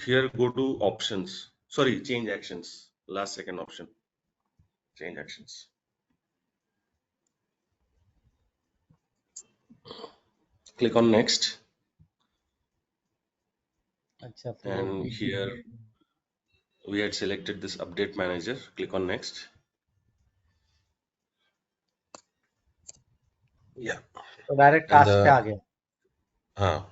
here go to options. Sorry, change actions. Last second option, change actions. Click on next, अच्छा and here we had selected this update manager. Click on next. Yeah, तो direct and task पे आ गया.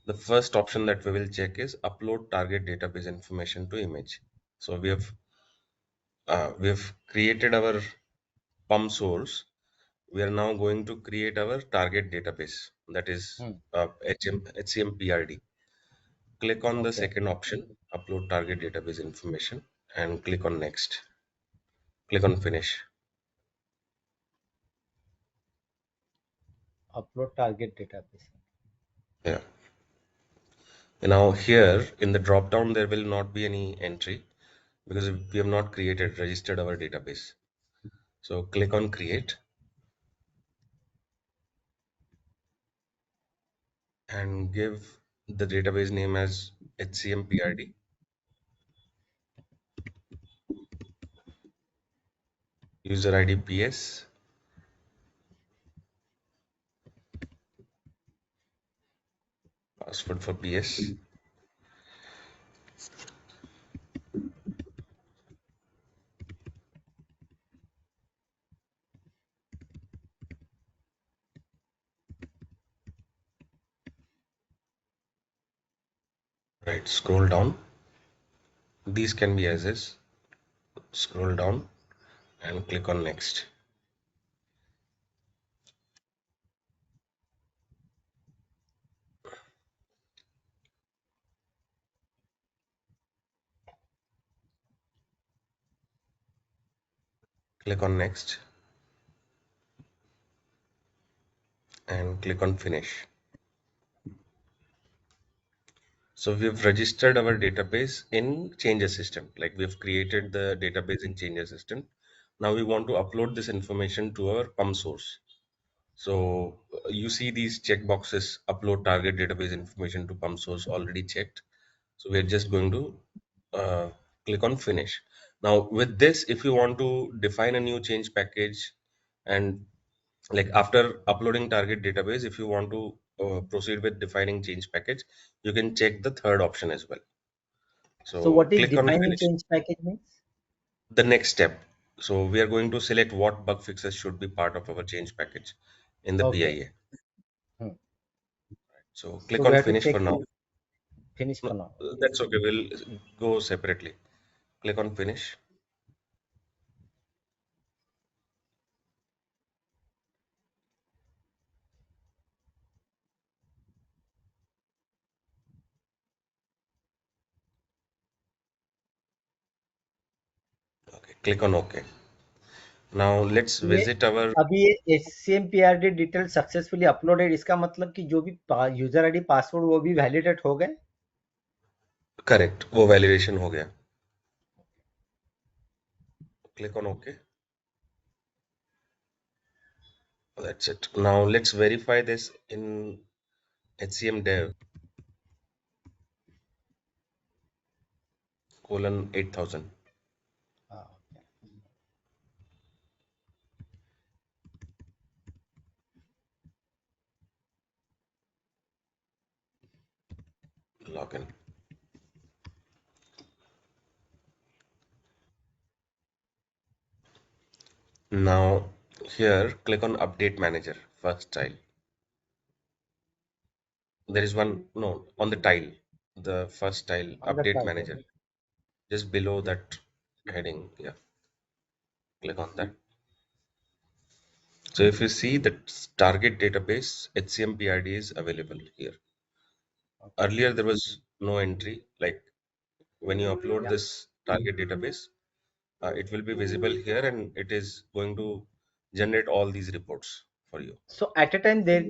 the first option that we will check is upload target database information to image. So we have created our pump source. We are now going to create our target database, that is HCMPRD. Click on the Okay. second option, upload target database information, and click on next. Click on finish. Upload target database. Yeah. Now here in the drop down there will not be any entry because we have not registered our database. So click on create and give the database name as HCMPRD. User ID PS. Password for PS. Right, scroll down. These can be as is. Scroll down and click on next. Click on next and click on finish. So we have registered our database in change assistant, like we have created the database in change assistant. Now we want to upload this information to our pump source. So you see these check boxes, upload target database information to pump source already checked. So we're just going to uh, click on finish. Now with this, if you want to define a new change package, and like after uploading target database, if you want to proceed with defining change package, you can check the third option as well. So So what is click on defining finish. change package means? The next step. So we are going to select what bug fixes should be part of our change package in the Okay. BIA. So So click we on have to finish check for now. finish No, for now. that's okay. We'll go separately. Click on finish. Okay. Click on OK. Now let's ये visit our अभी ये HCMPRD detail successfully uploaded, इसका मतलब कि जो भी user ID password वो भी वैलिडेट हो गए. correct. वो validation हो गया. Click on OK. That's it. Now let's verify this in HCM dev colon 8000. Login. Now here click on update manager first tile. There is one, no, on the tile, the first tile, update manager, just below that heading. Yeah, click on that. So if you see that target database HCMPRD is available here. Earlier there was no entry. Like when you upload this target database, it will be visible here and it is going to generate all these reports for you. So at a time there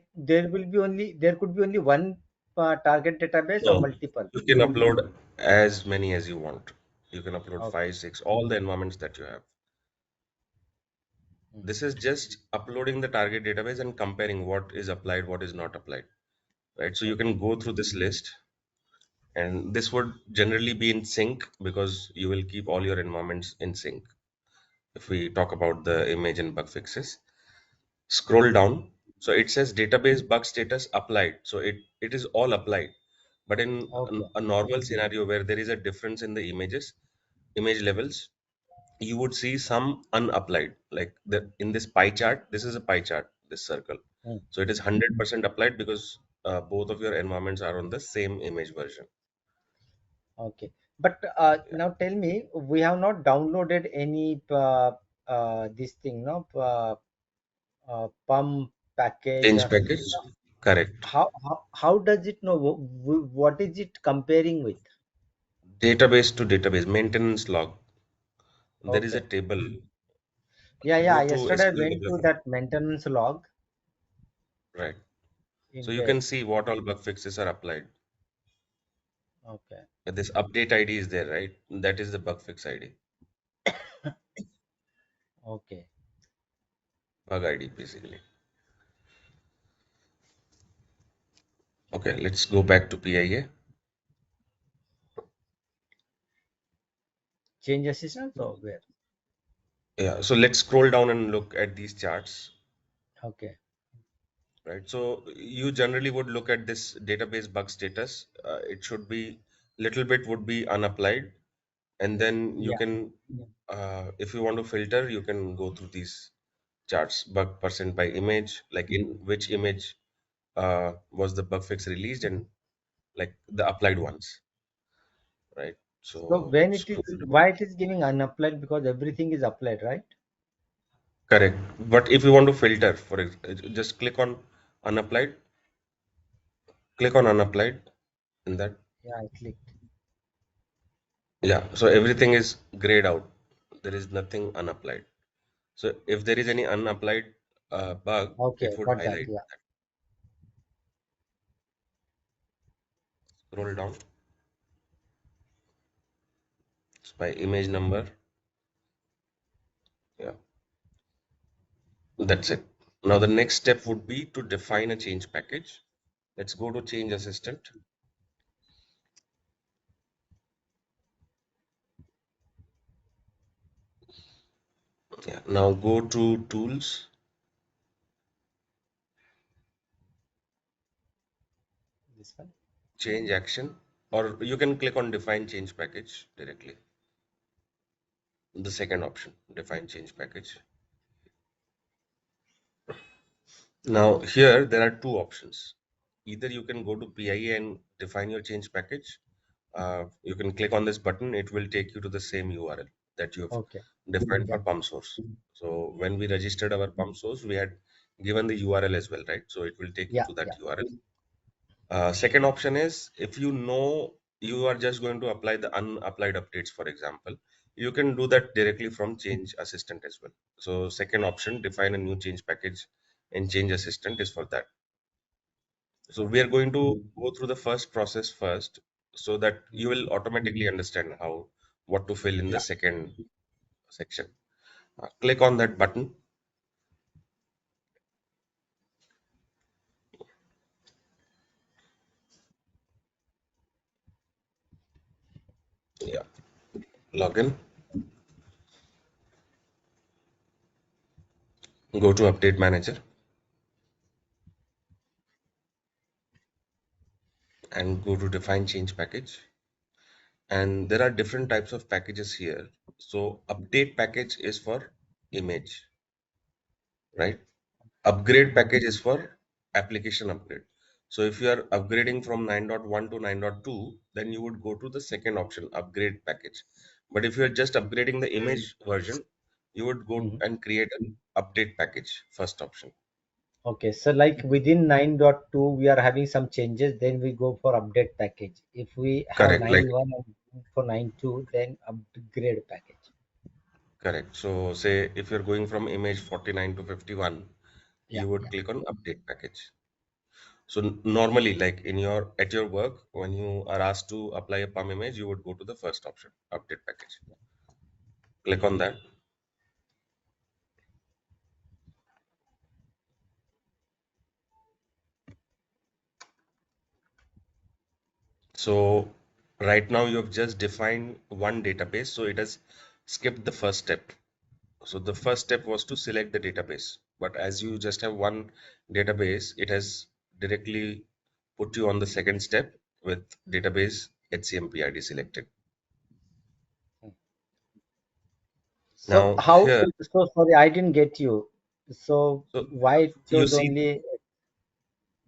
could be only one target database or No, multiple. you can upload as many as you want. You can upload Okay. 5, 6, all the environments that you have. This is just uploading the target database and comparing what is applied, what is not applied, right? So you can go through this list And this would generally be in sync because you will keep all your environments in sync. If we talk about the image and bug fixes, scroll down. So it says database bug status applied. So it is all applied. But in Okay. a normal scenario where there is a difference in the image levels, you would see some unapplied. Like in this pie chart, this is a pie chart, this circle. Mm. So it is 100% applied because both of your environments are on the same image version. Okay. But Yeah. now tell me, we have not downloaded any this thing, no, pump package Change or package, correct. how does it know what is it comparing with? Database to database, maintenance log. There is a Okay. table. Yeah, Go yeah. to Yesterday I SQL went to developer, that maintenance log right? So in you there. can see what all bug fixes are applied. Okay. This update ID is there, right? That is the bug fix ID, Okay. bug ID basically. Okay, let's go back to PIA. Change assistance or where? Yeah, so let's scroll down and look at these charts, Okay. right? So you generally would look at this database bug status. It should be little bit would be unapplied, and then you Yeah. can, if you want to filter, you can go through these charts, bug percent by image, like in which image was the bug fix released, and like the applied ones, right? So So when it is scroll down. why it is giving unapplied because everything is applied, right? Correct. But if you want to filter, just unapplied, click on unapplied in that. Yeah, I clicked. Yeah, so everything is grayed out. There is nothing unapplied. So if there is any unapplied bug, Okay, it would got that. highlight. Yeah. Scroll down. It's by image number. Yeah, that's it. Now the next step would be to define a change package. Let's go to change assistant. Yeah. Now go to tools, This one. change action, or you can click on define change package directly. The second option, define change package. Now here there are two options. Either you can go to PIA and define your change package. You can click on this button. It will take you to the same URL that you have Okay. defined Yeah. for pump source. So when we registered our pump source, we had given the URL as well, right? So it will take you Yeah. to that Yeah. URL. Second option is if you know you are just going to apply the unapplied updates, for example, you can do that directly from Change Assistant as well. So second option, define a new change package in Change Assistant is for that. So we are Okay. going to go through the first process first so that you Mhm. will automatically understand how what to fill in the Yeah. second section. Click on that button. Yeah, login. Go to Update Manager and go to Define Change Package. And there are different types of packages here. So update package is for image, right? Upgrade package is for application upgrade. So if you are upgrading from 9.1 to 9.2, then you would go to the second option, upgrade package. But if you are just upgrading the image version, you would go Mhm. and create an update package, first option. Okay. So like within 9.2, we are having some changes. Then we go for update package. If we have Correct, like 9.1 and for 9.2, then upgrade package. correct. So say if you're going from image 49 to 51, Yeah. you would Yeah. click on update package. So normally, like in your at your work, when you are asked to apply a PUM image, you would go to the first option, update package. Click on that. So Right now, you have just defined one database, so it has skipped the first step. So the first step was to select the database. But as you just have one database, it has directly put you on the second step with database HCMPID selected. So Now how? here, So sorry, I didn't get you. So so why it you shows see only?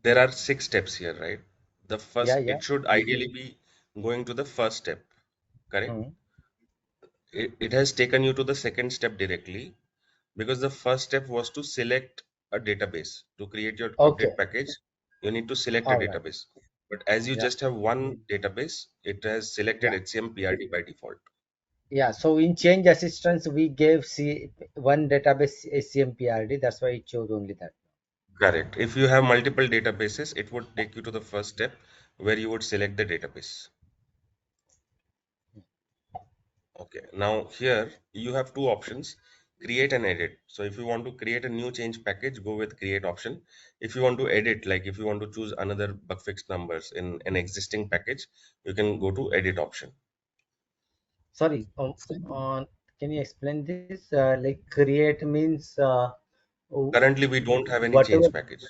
there are six steps here, right? The Yeah, first, yeah. it should ideally be going to the first step, correct? Hmm. It has taken you to the second step directly because the first step was to select a database. To create your Okay. update package, you need to select a All right. database. But as you Yeah. just have one database, it has selected Yeah. HCM PRD by default. Yeah. So in change assistance, we gave one database SCMPRD. That's why it shows only that. Correct. If you have multiple databases, it would take you to the first step where you would select the database. Okay, now here you have two options, create and edit. So if you want to create a new change package, go with create option. If you want to edit, like if you want to choose another bug fix numbers in an existing package, you can go to edit option. Sorry. Can you explain this? Like create means w- Currently, we don't have any whatever. change package,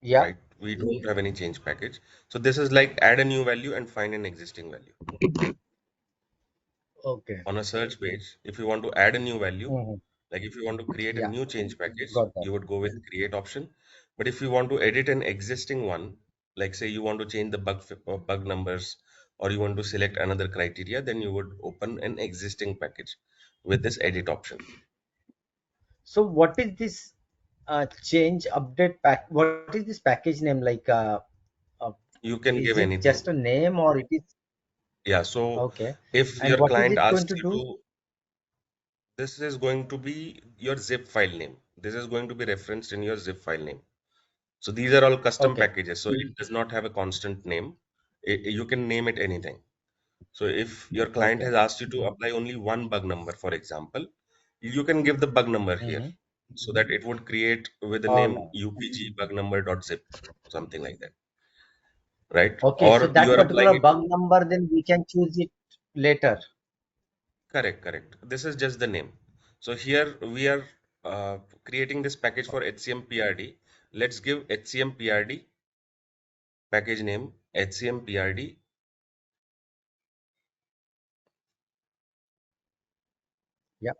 Yeah. right? We don't have any change package. So this is like add a new value and find an existing value. Okay. On a search page, if you want to add a new value, Hmm. like if you want to create a Yeah. new change package, Got that. you would go with create option. But if you want to edit an existing one, like say you want to change the bug numbers or you want to select another criteria, then you would open an existing package with this edit option. So what is this change update pack? What is this package name like? Uh, You can is give it just anything. a name or it is Yeah, so okay? if And your what is client it going asks to you do? to, this is going to be your zip file name. This is going to be referenced in your zip file name. So these are all custom Okay. packages. So it does not have a constant name. You can name it anything. So if your client Okay. has asked you to apply only one bug number, for example, you can give the bug number here Mm-hmm. so that it would create with the All name right. UPG bug number.zip, something like that, right? Okay. So Or you that are applying particular it bug to, number, then we can choose it later. correct, correct. This is just the name. So here we are uh, creating this package for HCM PRD. Let's give HCM PRD package name HCM PRD Yeah.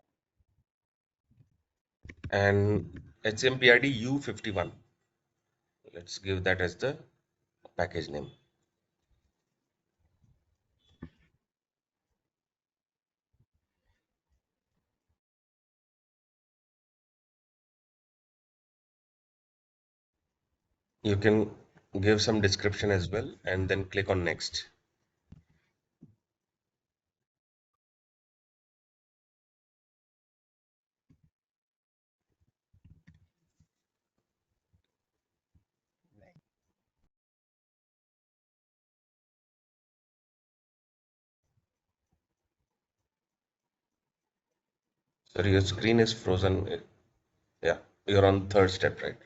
and HMPRD U51. Let's give that as the package name. You can give some description as well and then click on next. So your screen is frozen. Yeah, you're on third step, right?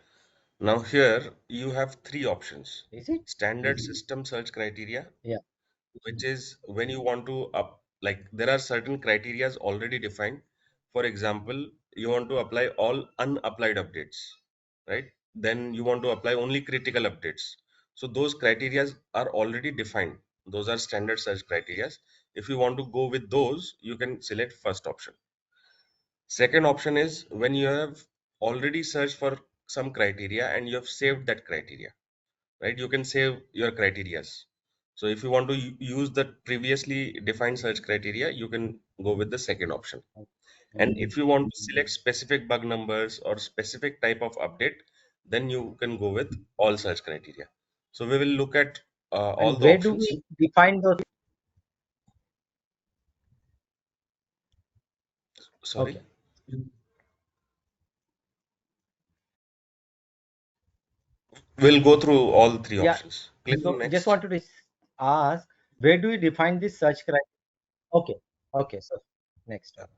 Now here you have three options. Is it? Standard system search criteria, Yeah. which is when you want to up, like there are certain criterias already defined. For example, you want to apply all unapplied updates, right? Then you want to apply only critical updates. So those criterias are already defined. Those are standard search criterias. If you want to go with those, you can select first option. Second option is when you have already searched for some criteria and you have saved that criteria, right? You can save your criterias. So if you want to use the previously defined search criteria, you can go with the second option. And Mhm. if you want to select specific bug numbers or specific type of update, then you can go with all search criteria. So we will look at all And the where do options. we define those? Sorry, Okay. we'll go through all three Yeah. options. Click on So just next. wanted to ask, where do we define this search criteria? Okay. Okay. So next one.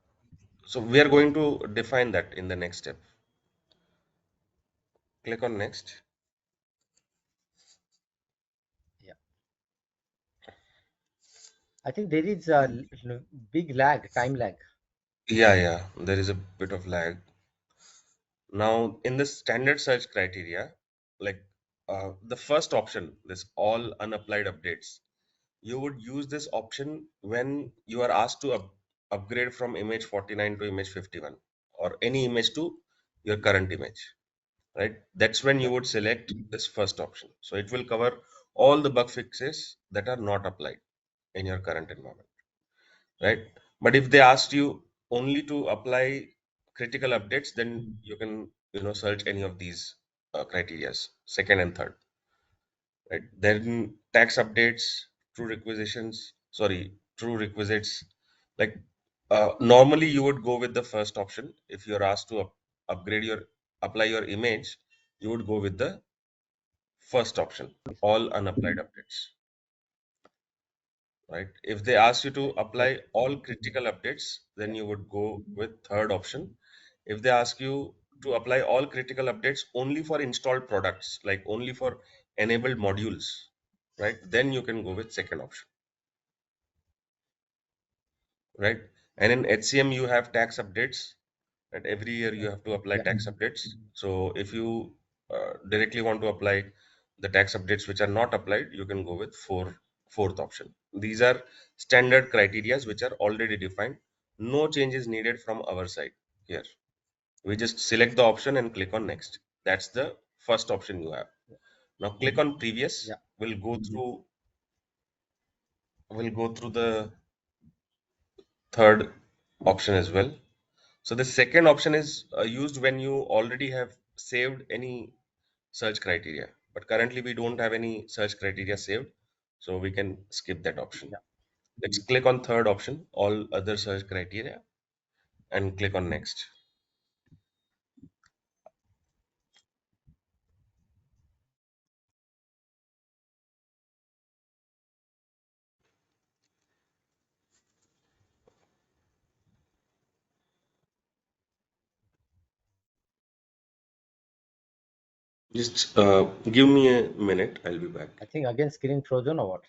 So we are going to define that in the next step. Click on next. Yeah. I think there is a big lag, time lag. Yeah, yeah, there is a bit of lag. Now, in the standard search criteria, like the first option, this all unapplied updates, you would use this option when you are asked to upgrade from image 49 to image 51 or any image to your current image, right? That's when you Yeah. would select this first option. So it will cover all the bug fixes that are not applied in your current environment, right? But if they asked you only to apply critical updates, then you can, search any of these criterias, second and third, right? Then tax updates, true requisites. Like normally you would go with the first option. If you're asked to apply your image, you would go with the first option, all unapplied updates, right? If they ask you to apply Okay. all critical updates, then Yeah. you would go with third option. If they ask you to apply all critical updates only for installed products, like only for enabled modules, right? Then you can go with second option, right? And in HCM, you have tax updates, right? Every year you have to apply Yeah. tax updates. So if you directly want to apply the tax updates which are not applied, you can go with fourth option. These are standard criterias which are already defined. No change is needed from our side here. We just select the option and click on next. That's the first option you have. Now click on previous. Yeah. We'll go through the third option as well. So the second option is used when you already have saved any search criteria. But currently we don't have any search criteria saved, so we can skip that option. Yeah. Let's click on third option, all other search criteria, and click on next. Just give me a minute, I'll be back. I think again screen frozen or what?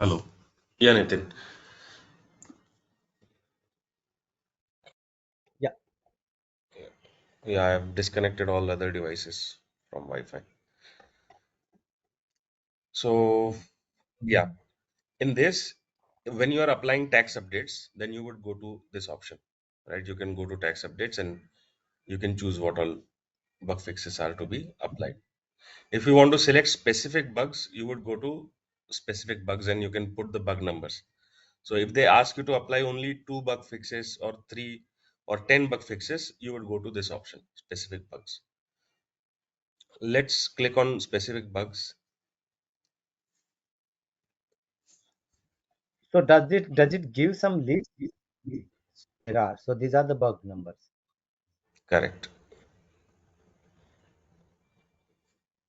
Hello. Yeah, Nitin. Yeah. Yeah, I've disconnected all other devices from Wi-Fi. So, yeah, in this, when you are applying tax updates, then you would go to this option, right? You can go to tax updates and you can choose what all bug fixes are to be applied. If you want to select specific bugs, you would go to specific bugs and you can put the bug numbers. So if they ask you to apply only two bug fixes or three or 10 bug fixes, you would go to this option, specific bugs. Let's click on specific bugs. So does it give some list? There are. So these are the bug numbers. Correct.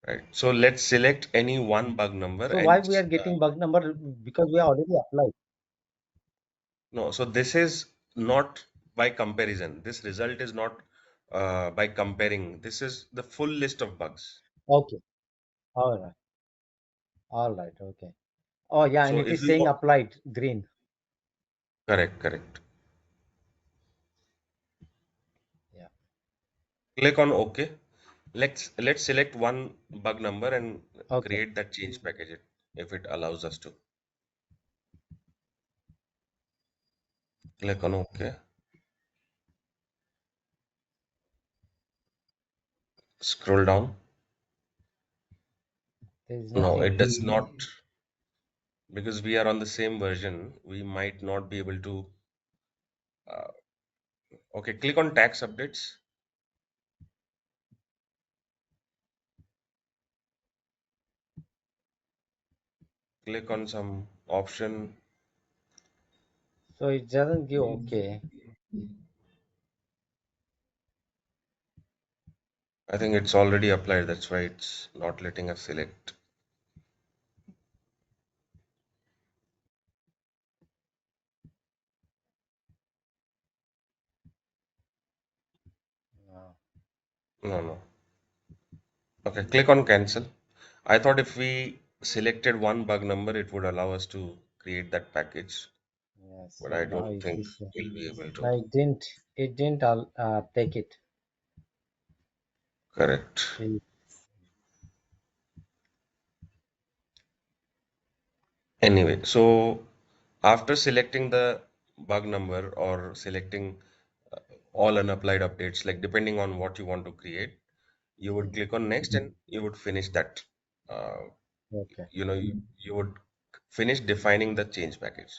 Right. So let's select any one bug number So why and we are getting bug number? Because we are already applied. no, so this is not. by comparison. This result is not by comparing. This is the full list of bugs. Okay. All right. All right. Okay. Oh, yeah, and So it if is you saying want, applied green. correct, correct. Yeah. Click on OK. Let's select one bug number and Okay. create that change package if it allows us to. Click on OK. Scroll down. There is No, nothing. it does not, because we are on the same version. We might not be able to. Uh, okay, click on tax updates. Click on some option. So it doesn't give okay. I think it's already applied. That's why it's not letting us select. No. No, no. Okay, click on cancel. I thought if we selected one bug number, it would allow us to create that package, Yes. but So I now don't it think is. we'll be able to. No, it didn't. It didn't take it. Correct. It- Anyway, so after selecting the bug number or selecting all unapplied updates, like depending on what you want to create, you would Mhm. click on next and you would finish that. Uh, Okay. you would finish defining the change package.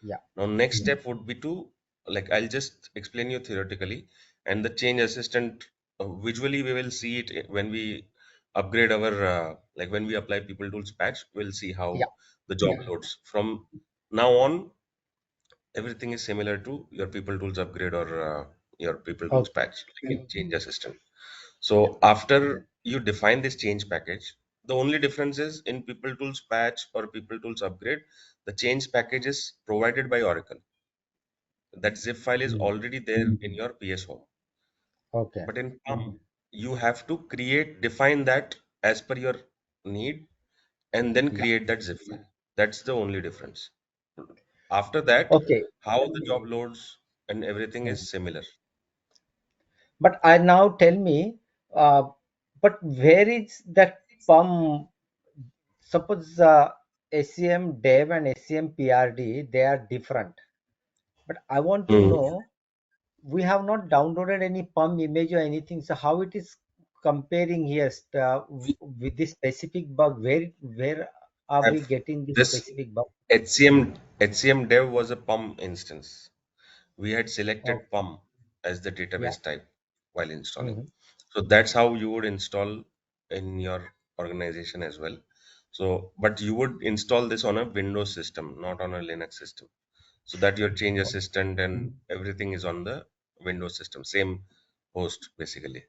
Yeah. Now, next step would be to, like, I'll just explain you theoretically, and the change assistant, visually, we will see it when we upgrade our, like, when we apply People Tools patch, we'll see Yeah. how the job loads. From now on, everything is similar to your People Tools upgrade or your People Tools Okay. patch, like in change assistant. Yeah. So, after you define this change package, the only difference is in People Tools patch or People Tools upgrade, the change package is provided by Oracle. That zip file is Mm. already there in your PS Home. Okay. But in Pum, you have to define that as per your need, and then Yeah. create that zip file. That's the only difference. After that, Okay. how the job loads and everything Mm. is similar. But I now tell me, uh, but where is that PUM? Suppose SCM Dev and SCM PRD, they are different. But I want to Hmm. know, we have not downloaded any PUM image or anything. So how it is comparing here with this specific bug? Where are we Have getting this this specific bug? HCM dev was a Pum instance. We had Oh, selected Pum as the yeah. database type while installing. Hmm. So that's how you would install in your organization as well. So, but you would install this on a Windows system, not on a Linux system, so that your change assistant and everything is on the Windows system, same host basically.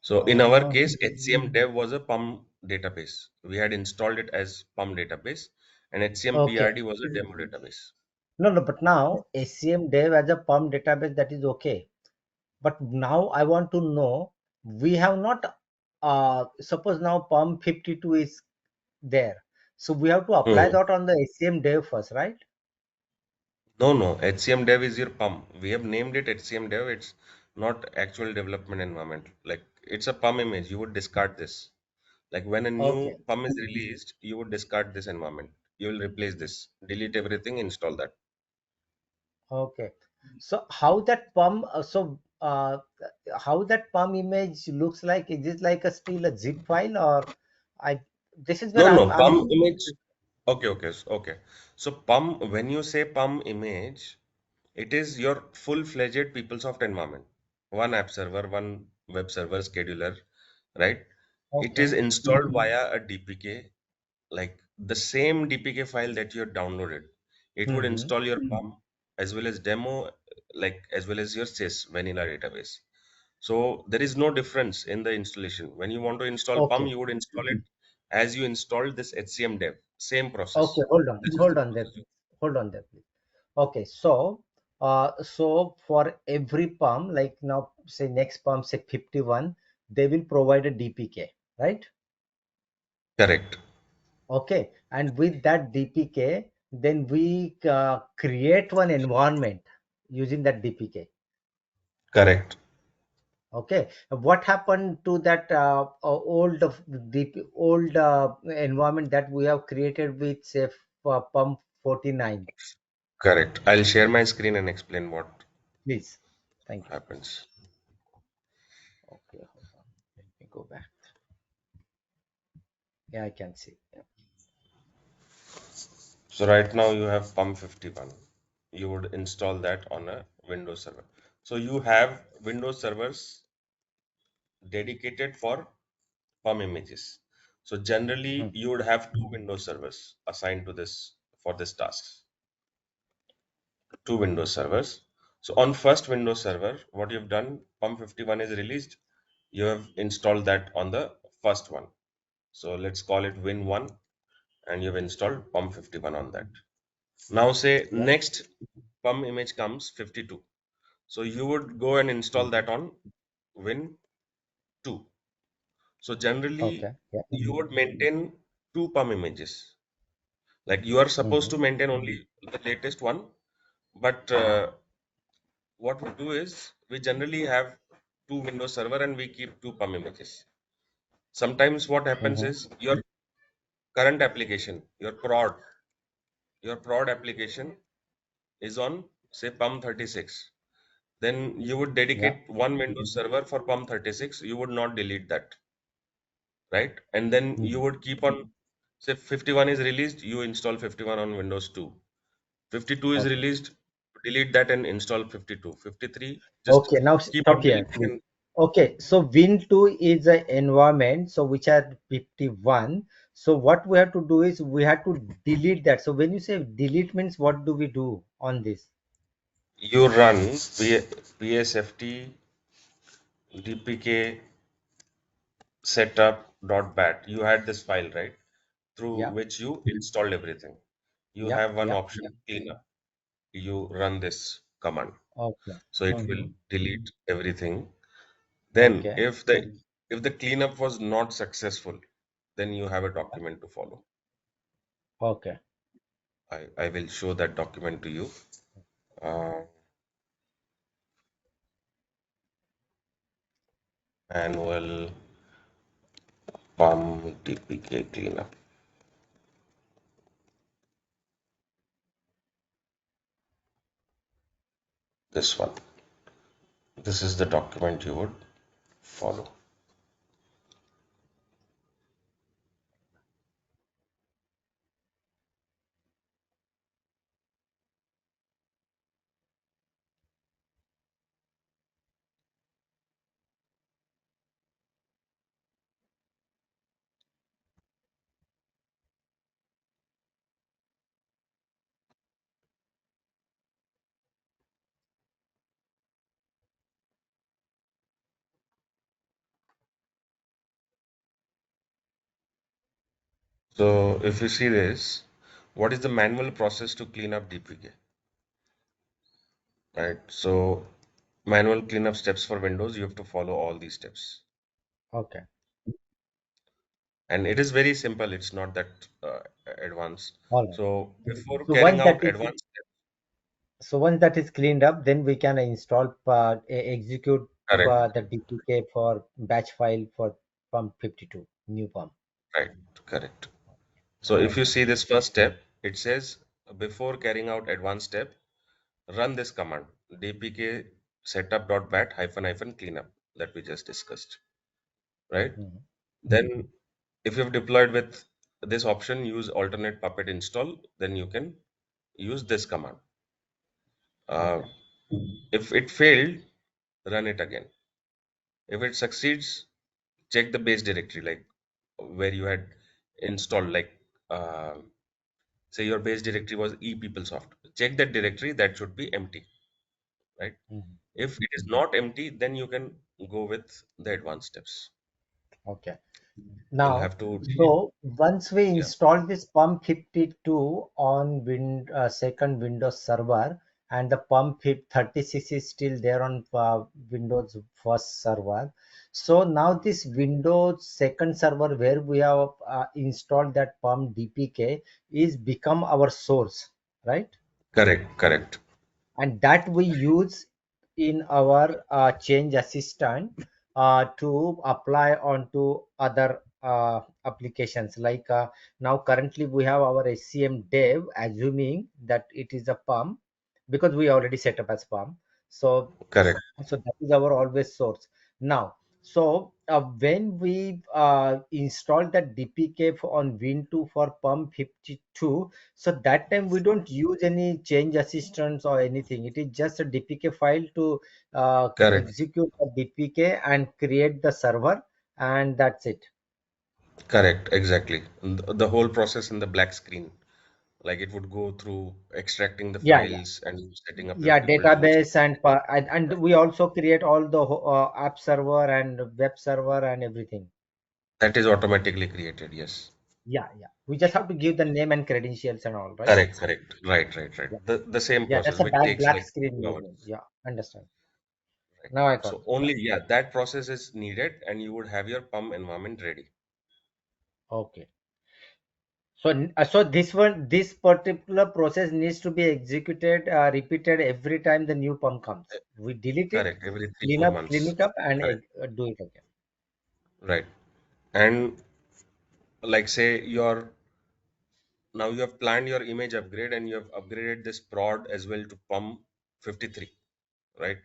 So in our Uh, case, HCM dev was a PUM database. We had installed it as PUM database, and HCM okay. PRD was a demo database. No, no, but now SCM Dev as a PUM database, that is okay. But now I want to know, we have not, suppose now PUM 52 is there. So we have to apply Hmm. that on the SCM Dev first, right? No, no, HCM dev is your PUM. We have named it HCM dev. It's not actual development environment. Like it's a PUM image. You would discard this. Like when a Okay. new PUM is released, you would discard this environment. You will replace this, delete everything, install that. Okay. So how that PUM image looks like? Is it like a still a zip file, or I? This is No, where no, I'm. PUM image. Okay, okay, okay. So PUM, when you say PUM image, it is your full-fledged PeopleSoft environment. One app server, one web server scheduler, right? It is Okay. installed via a DPK, like the same DPK file that you have downloaded. It would Mm-hmm. install your PUM as well as demo, like as well as your sys vanilla database. So there is no difference in the installation. When you want to install PUM, Okay. you would install it as you installed this HCM dev. Same Okay. process. Hold on. This is Hold the on there, process. please. Hold on there, please. Okay, so for every pump, like now, say next pump, say 51, they will provide a DPK, right? Correct. Okay, and with that DPK, then we create one environment using that DPK. Correct. Okay, what happened to that old environment that we have created with, say, pump 49? Correct. I'll share my screen and explain what Please, thank you. happens. Okay, hold on. Let me go back. Yeah, I can see. Yeah. So right now you have pump 51. You would install that on a Windows server. So you have Windows servers dedicated for PUM images. So generally Mm, you would have two Windows servers assigned to this for this task. Two Windows servers. So on first Windows server, what you've done, PUM 51 is released. You have installed that on the first one. So let's call it Win1 and you've installed PUM 51 on that. Now say yeah. next PUM image comes 52. So you would go and install Mhm. that on Win2. So generally Okay. Yeah. you would maintain two PUM images. Like you are supposed Hmm. to maintain only the latest one, but what we do is we generally have two Windows server and we keep two PUM images. Sometimes what happens Hmm. is your current application, your prod application is on say PUM 36. Then you would Yeah. dedicate one Windows server for PUM 36. You would not delete that, right? And then you Hmm. would keep on, say 51 is released, you install 51 on Windows 2. 52 is Okay. released, delete that and install 52. 53, just Okay. Now keep on stop here, deleting please. and Okay. So Win2 is an environment, so which are 51. So what we have to do is we have to delete that. So when you say delete means, what do we do on this? you run psft dpk setup.bat. You had this file, right? Through Yeah. which you installed everything. You Yeah. have one Yeah. option, cleanup. You run this command. Okay. So it will Hmm. delete everything. Then Okay. if the cleanup was not successful, then you have a document to follow. Okay. I will show that document to you. Uh, Annual PUM TPK cleanup. This one. This is the document you would follow. So if you see this, what is the manual process to clean up DPK? Right. So manual cleanup steps for Windows, you have to follow all these steps. Okay. And it is very simple. It's not that advanced. All right. So before So carrying once that out is advanced steps, cleaned up, then we can install execute correct, the DPK for batch file for pump 52 new pump. right, correct. So if you Okay. see this first step, it says before carrying out advanced step, run this command dpk setup.bat hyphen hyphen cleanup that we just discussed, right? Mhm. Then if you've deployed with this option, use alternate puppet install, then you can use this command. Uh, Okay. if it failed, run it again. If it succeeds, check the base directory, like where you had installed, like uh, say your base directory was ePeopleSoft. Check that directory, that should be empty, right? Mhm. If it is not empty, then you can go with the advanced steps. Okay. You'll Now, have to, so once we yeah, install this Pump 52 on second Windows server, and the Pump 36 is still there on Windows first server. So now this Windows second server where we have installed that Pump DPK is become our source, right? correct, correct, And that we use in our change assistant to apply onto other applications, like now currently we have our SCM dev assuming that it is a pump because we already set up as pump. So correct, so that is our always source. Now, so when we install that DPK on Win2 for Pump 52, so that time we don't use any change assistance or anything. It is just a DPK file to correct, execute the DPK and create the server, and that's it. correct, exactly. The whole process in the black screen, like it would go through extracting the Yeah, yeah, files and setting up your yeah. people tools. Database and we also create all the app server and web server and everything. That is automatically created, yes. Yeah, yeah. We just have to give the name and credentials and all, right? Correct, correct. Right, right, right. Yeah, The same yeah. process, That's a which takes black like screen 2 hours. movement. Yeah, understand. Right. Now I got So it. only, yeah, that process is needed and you would have your PUM environment ready. Okay. So, so this particular process needs to be executed, repeated every time the new pump comes. We delete it, Correct. Every three, clean four up, clean months. it up, and Correct. do it again. Right. And like say now you have planned your image upgrade and you have upgraded this prod as well to PUM 53, right?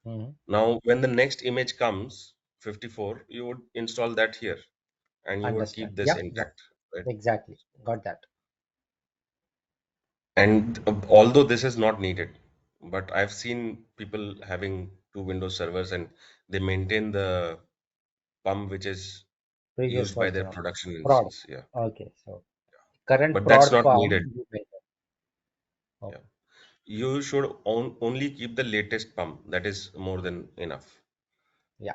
Mhm. Now when the next image comes, 54, you would install that here and you would Understand. keep this Yep, yep. intact, right? Exactly. Got that. And although this is not needed, but I've seen people having two Windows servers and they maintain the PUM which is Previous used by their version of production prod. instance. Yeah. Okay. So current But that's prod not needed. pump. You maintain. Yeah. Okay. You should only keep the latest PUM. That is more than enough. Yeah,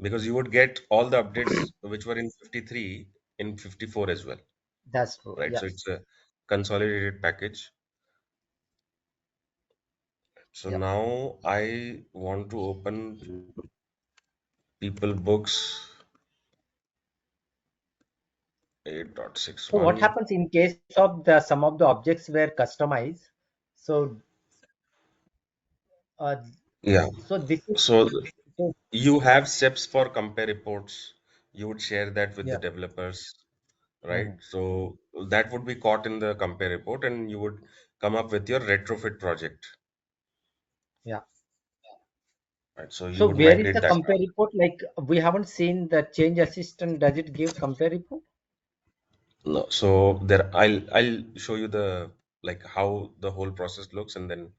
Because you would get all the updates which were in 53 in 54 as well, that's true. right? So Yes. it's a consolidated package. So Yep. now I want to open People Books So what 8.61. happens in case of the some of the objects were customized? So uh, Yeah. so this is So so you have steps for compare reports. You would share that with the yeah. developers, right? Mhm. So that would be caught in the compare report, and you would come up with your retrofit project, Yeah. right? So you So would where is migrate the that. compare report? Like we haven't seen the change assistant. Does it give compare report? No, so there I'll show you the like how the whole process looks, and then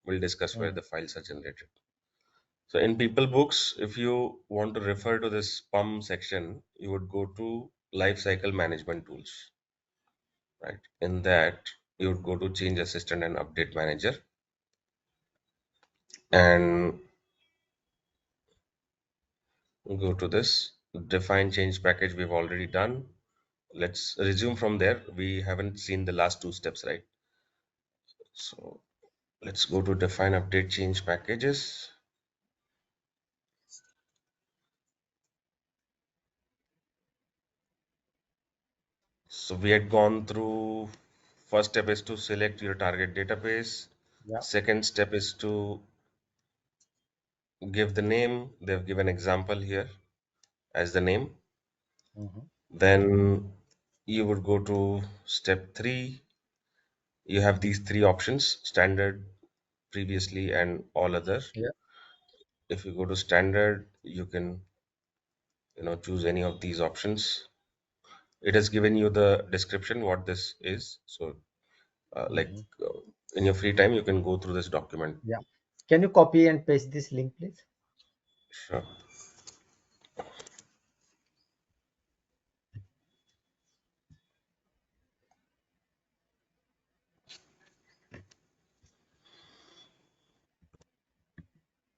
we'll discuss where Mm. the files are generated. So in People Books, if you want to refer to this PUM section, you would go to Lifecycle Management Tools, right? In that, you would go to Change Assistant and Update Manager, and go to this Define Change Package we've already done. Let's resume from there. We haven't seen the last two steps, right? So let's go to Define Update Change Packages. So we had gone through, first step is to select your target database. Yeah. Second step is to give the name. They've given example here as the name. Mhm. Then you would go to step 3. You have these three options: standard, previously, and all other. Yeah. If you go to standard, you can choose any of these options. It has given you the description what this is. So like Mhm. in your free time, you can go through this document. Yeah. Can you copy and paste this link, please? Sure.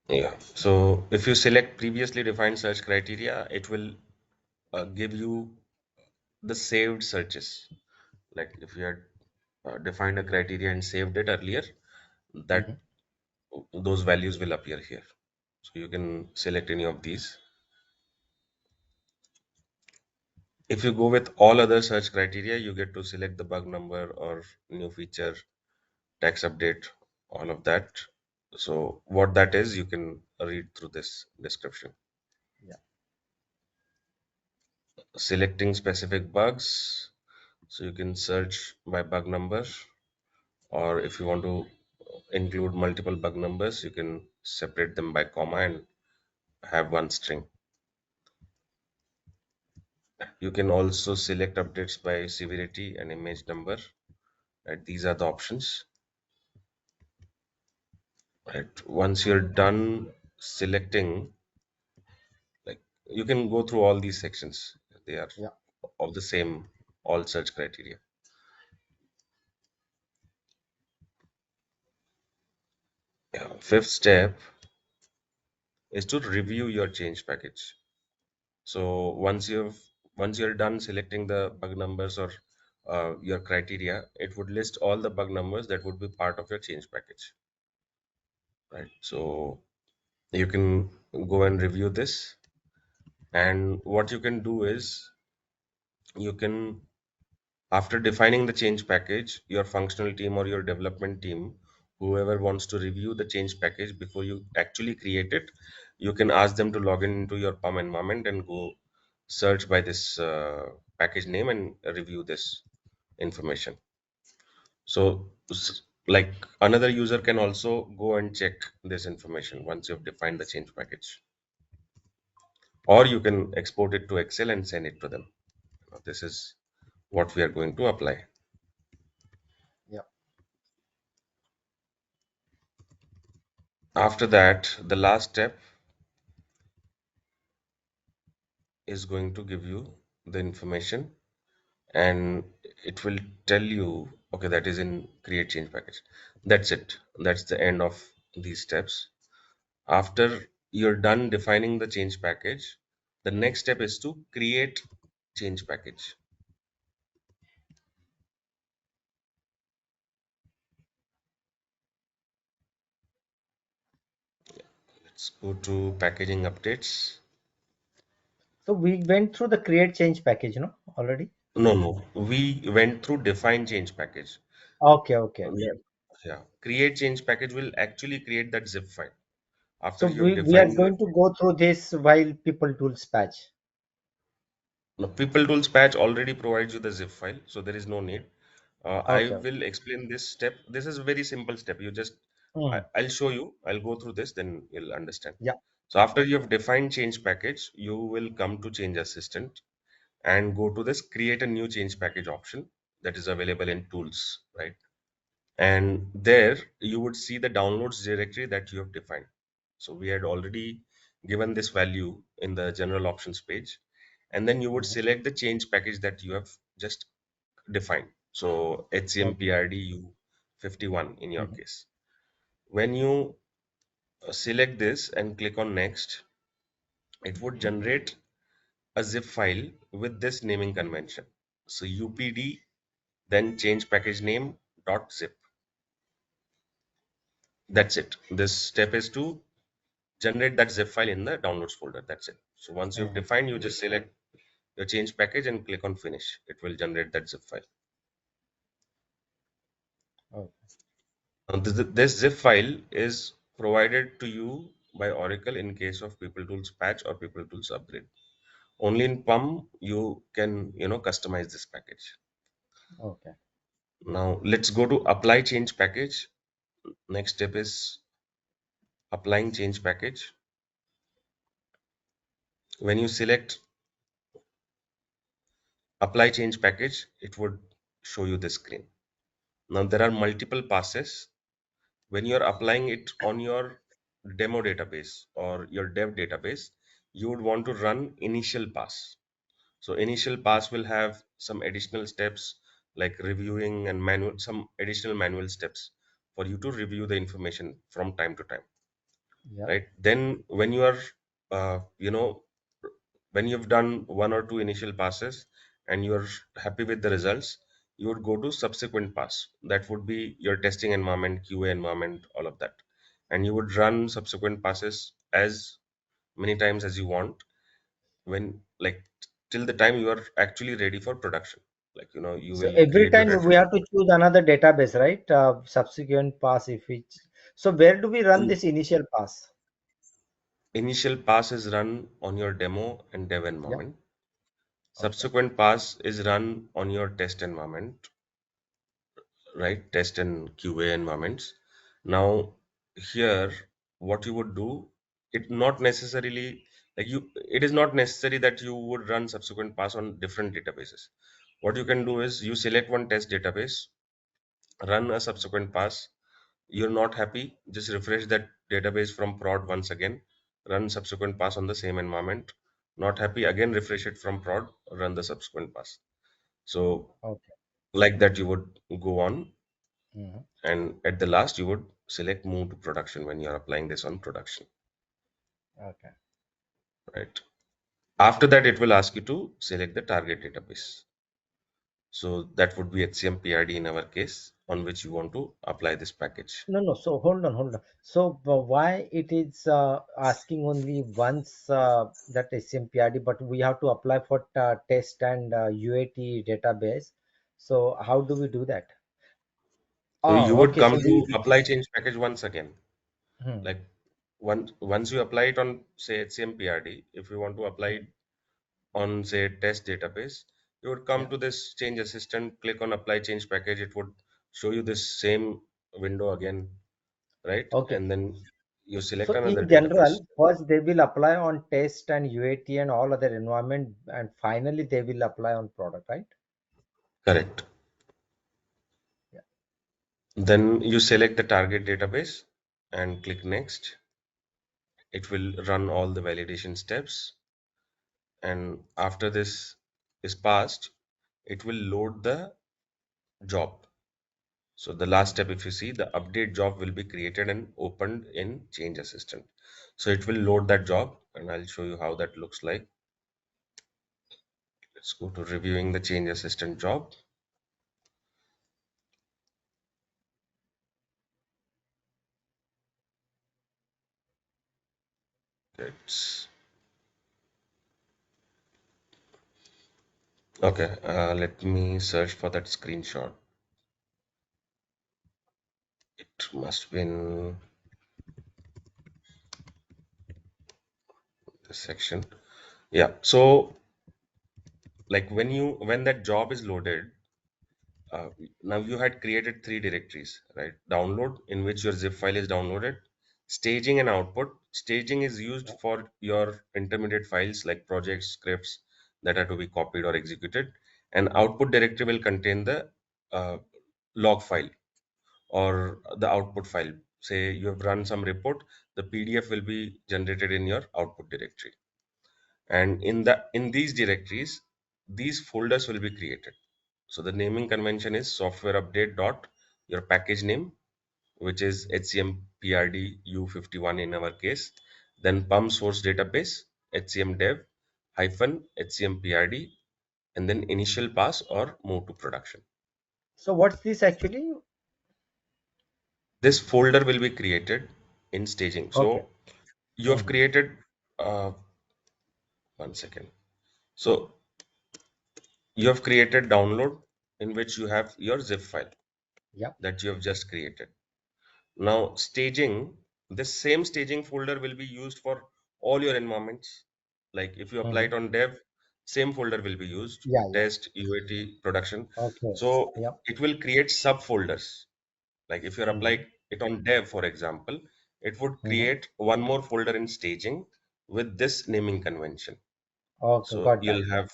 Yeah. So if you select previously defined search criteria, it will give you the saved searches. Like if you had defined a criteria and saved it earlier, that Mhm. those values will appear here. So you can select any of these. If you go with all other search criteria, you get to select the bug number or new feature, tax update, all of that. So what that is, you can read through this description. Yeah. Selecting specific bugs, so you can search by bug number, or if you want to include multiple bug numbers, you can separate them by comma and have one string. You can also select updates by severity and image number. Right, these are the options. Right, once you're done selecting, like you can go through all these sections. They are Yeah. all the same, all search criteria. Yeah. Fifth step is to review your change package. So once you're done selecting the bug numbers or your criteria, it would list all the bug numbers that would be part of your change package. Right. So you can go and review this, and what you can do is you can, after defining the change package, your functional team or your development team, whoever wants to review the change package before you actually create it, you can ask them to log in into your PUM environment and go search by this package name and review this information. So, like another user can also go and check this information once you've defined the change package, or you can export it to Excel and send it to them. This is what we are going to apply. Yeah. After that, the last step is going to give you the information, and it will tell you, okay, that is in create change package. That's it. That's the end of these steps. After you're done defining the change package, the next step is to create change package. Let's go to packaging updates. So we went through the create change package, no, already. No, we went through define change package. Okay. Okay. Yeah. Yeah. Create change package will actually create that zip file after So you've we are defined the. going to go through this while people tools patch. Now, People Tools patch already provides you the zip file, so there is no need. I Okay. Okay. will explain this step. This is a very simple step. You just, Mm. I'll show you. I'll go through this, then you'll understand. Yeah. So after you have defined change package, you will come to Change Assistant and go to this Create a New Change Package option that is available in Tools, right? And there you would see the downloads directory that you have defined. So we had already given this value in the general options page, and then you would Mhm. select the change package that you have just defined. So Okay. HCMPRD 51 in your Mhm. case. When you select this and click on next, it would generate a zip file with this naming convention. So UPD, then change package name dot zip. That's it. This step is to generate that zip file in the downloads folder. That's it. So once you've Mhm. defined, you just select your change package and click on finish. It will generate that zip file. Okay. Now, this zip file is provided to you by Oracle in case of People Tools patch or People Tools upgrade. Only in PUM you can customize this package. Okay. Now let's go to apply change package. Next step is applying change package. When you select apply change package, it would show you this screen. Now there are multiple passes. When you're applying it on your demo database or your dev database, you would want to run initial pass. So initial pass will have some additional steps like reviewing and manual, some additional manual steps for you to review the information from time to time, Yeah. right? Then when you are, uh, you know, When you've done one or two initial passes and you're happy with the results, you would go to subsequent pass. That would be your testing environment, QA environment, all of that. And you would run subsequent passes as many times as you want, when like till the time you are actually ready for production. Like, you So will every create your time we reference. have to choose another database, right? Subsequent pass if we. So where do we run this initial pass? Initial pass is run on your demo and dev Yeah. environment. Okay. Subsequent pass is run on your test environment, right? Test and QA environments. Now, here, what you would do, it not necessarily it is not necessary that you would run subsequent pass on different databases. What you can do is you select one test database, run a subsequent pass. You're not happy, just refresh that database from prod once again, run subsequent pass on the same environment. Not happy, again refresh it from prod, run the subsequent pass. So Okay. like that you would go on, Mhm. and at the last you would select move to production when you're applying this on production, Okay. right? After that it will ask you to select the target database. So that would be HCM PRD in our case, on which you want to apply this package. No, no. So hold on. So why it is asking only once that SMPRD, but we have to apply for test and UAT database. So how do we do that? So you Oh, would okay. come So to we. apply change package once again. Hmm, Like, once you apply it on say HCM PRD, if you want to apply hmm, it on say test database, you would come yeah. to this change assistant, click on apply change package. It would show you this same window again, right? Okay. And then you select So another in database. general, first they will apply on test and UAT and all other environment, and finally they will apply on product, right? Correct. Yeah. Then you select the target database and click next. It will run all the validation steps, and after this is passed, it will load the job. So the last Hmm. step, if you see, the update job will be created and opened in Change Assistant. So it will load that job, and I'll show you how that looks like. Let's go to reviewing the Change Assistant job. It's okay. Let me search for that screenshot. It must be in this section. Yeah. So like when that job is loaded, uh, now you had created three directories, right? Download, in which your zip file is downloaded. Staging and output. Staging is used Yeah. for your intermediate files like projects, scripts that are to be copied or executed. And output directory will contain the uh, log file or the output file. Say you have run some report, the PDF will be generated in your output directory. And in these directories, these folders will be created. So the naming convention is software update dot your package name, which is HCM PRD U51 in our case, then pump source database HCM dev hyphen HCM PRD, and then initial pass or move to production. So what's this actually? This folder will be created in staging. Okay. So you have Hmm. created uh, one second. So you have created download, in which you have your zip file Yeah. that you have just created. Now, staging, this same staging folder will be used for all your environments. Like if you apply Hmm. it on dev, same folder will be used, Yeah. Yeah. test, UAT, production. Okay. So Yeah. it will create subfolders. Like if you're Hmm. applying it on dev, for example, it would Hmm. create one more folder in staging with this naming convention. Okay. So Got that. you'll have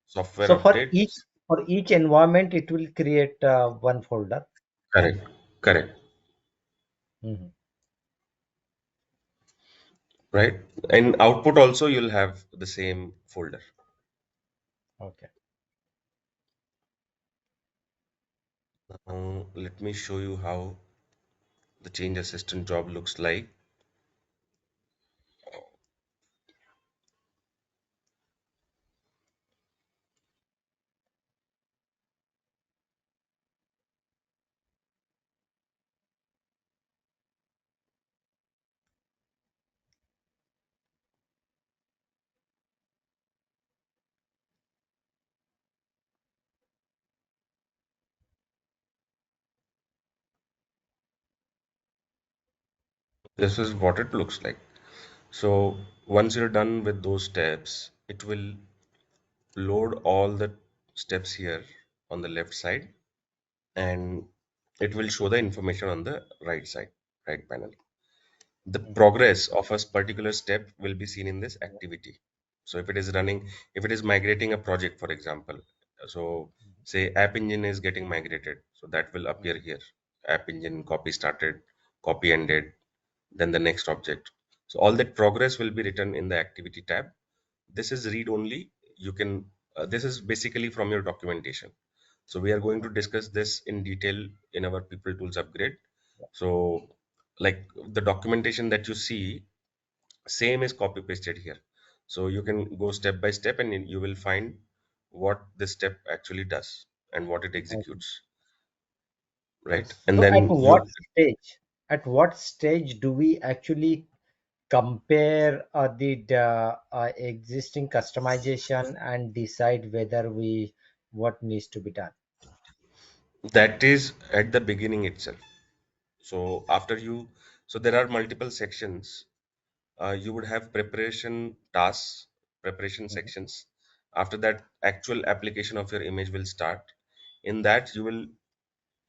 software So updates. for each environment, it will create one folder. Correct. Correct. Hmm. Right. And output also, you'll have the same folder. Okay. Now, let me show you how the change assistant job looks like. This is what it looks like. So once you're done with those steps, it will load all the steps here on the left side, and it will show the information on the right side, right panel. The Mhm. progress of a particular step will be seen in this activity. So if it is running, if it is migrating a project, for example, so say app engine is getting migrated, so that will appear here. App engine copy started, copy ended, then the next object. So all that progress will be written in the activity tab. This is read only. You can, this is basically from your documentation. So we are going to discuss this in detail in our People Tools upgrade. So like the documentation that you see, same is copy pasted here. So you can go step by step and you will find what this step actually does and what it Okay. executes, right? Yes. And So then you, at what stage do we actually compare the existing customization and decide whether we what needs to be done? that is at the beginning itself. So after you, so there are multiple sections. You would have preparation tasks, preparation Mhm. sections. After that, actual application of your image will start. In that, you will,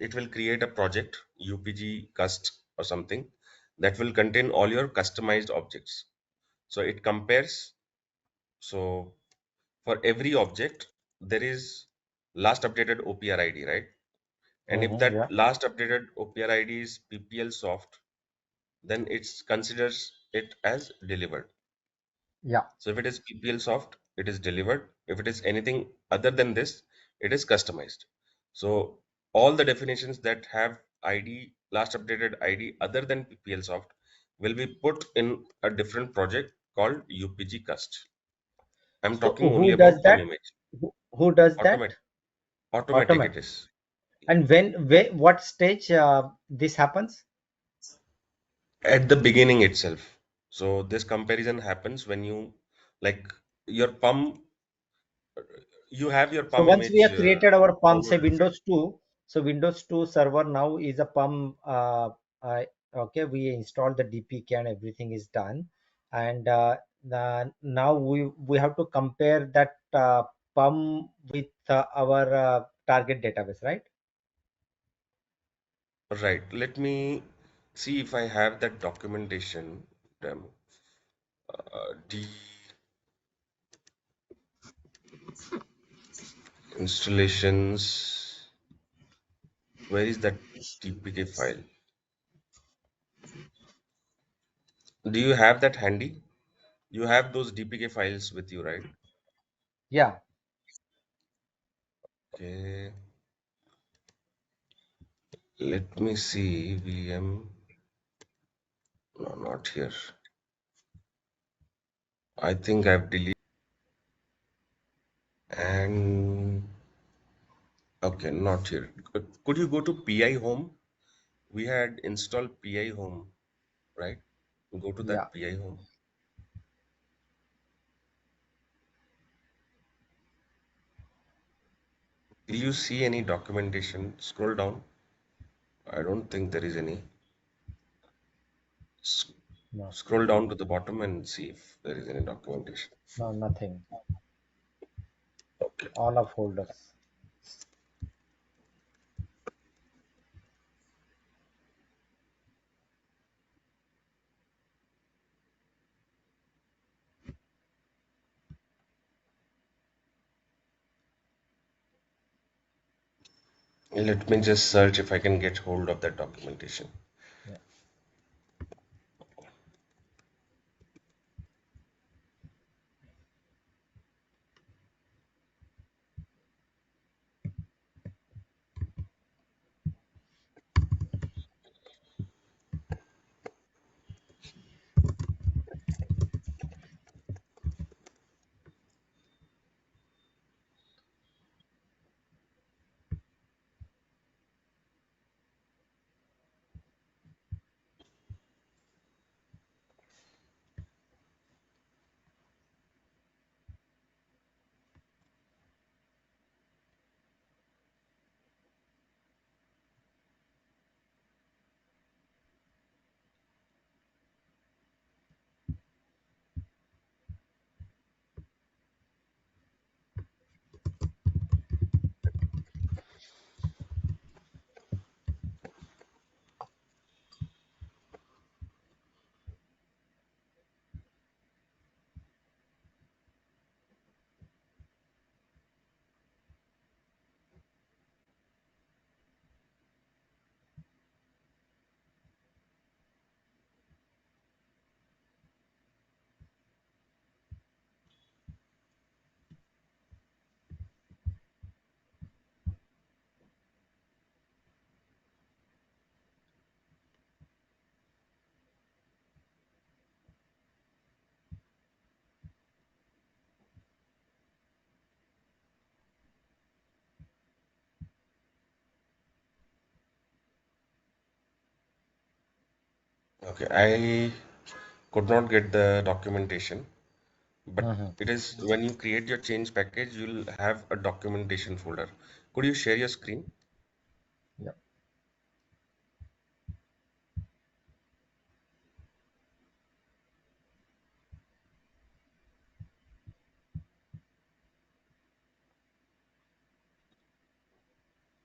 it will create a project, UPG cust or something, that will contain all your customized objects. So it compares. So for every object, there is last updated OPR ID, right? And if Mhm, that yeah, last updated OPR ID is PPL soft, then it considers it as delivered. yeah. So if it is PPL soft, it is delivered. If it is anything other than this, it is customized. So all the definitions that have ID, last updated ID other than PPL soft will be put in a different project called UPG cust. I'm So talking only who about does PUM that? image. Who does that? Automatic, automatic it Automatic. is. And what stage this happens? At the beginning itself. So this comparison happens when you, like, your PUM, you have your So PUM once we image have created our PUM, say downloaded, right? Windows 2, so Windows 2 server now is a PUM. Okay, we installed the DPK and everything is done, and now we have to compare that PUM with our target database, right? Right. Let me see if I have that documentation. Demo. D installations. Where is that DPK file? Do you have that handy? You have those DPK files with you, right? Yeah, Okay. Let me see. VM. No, not here. I think I've deleted. And okay, not here. Could you go to PI home? We had installed PI home, right? Go to yeah. that PI home. Do you see any documentation? Scroll down. I don't think there is any. S- No, Scroll down to the bottom and see if there is any documentation. no, nothing. Okay. All of folders. Let me just search if I can get hold of that documentation. Yeah. Okay, I could not get the documentation, but Mhm. it is when you create your change package, you'll have a documentation folder. Could you share your screen Yeah.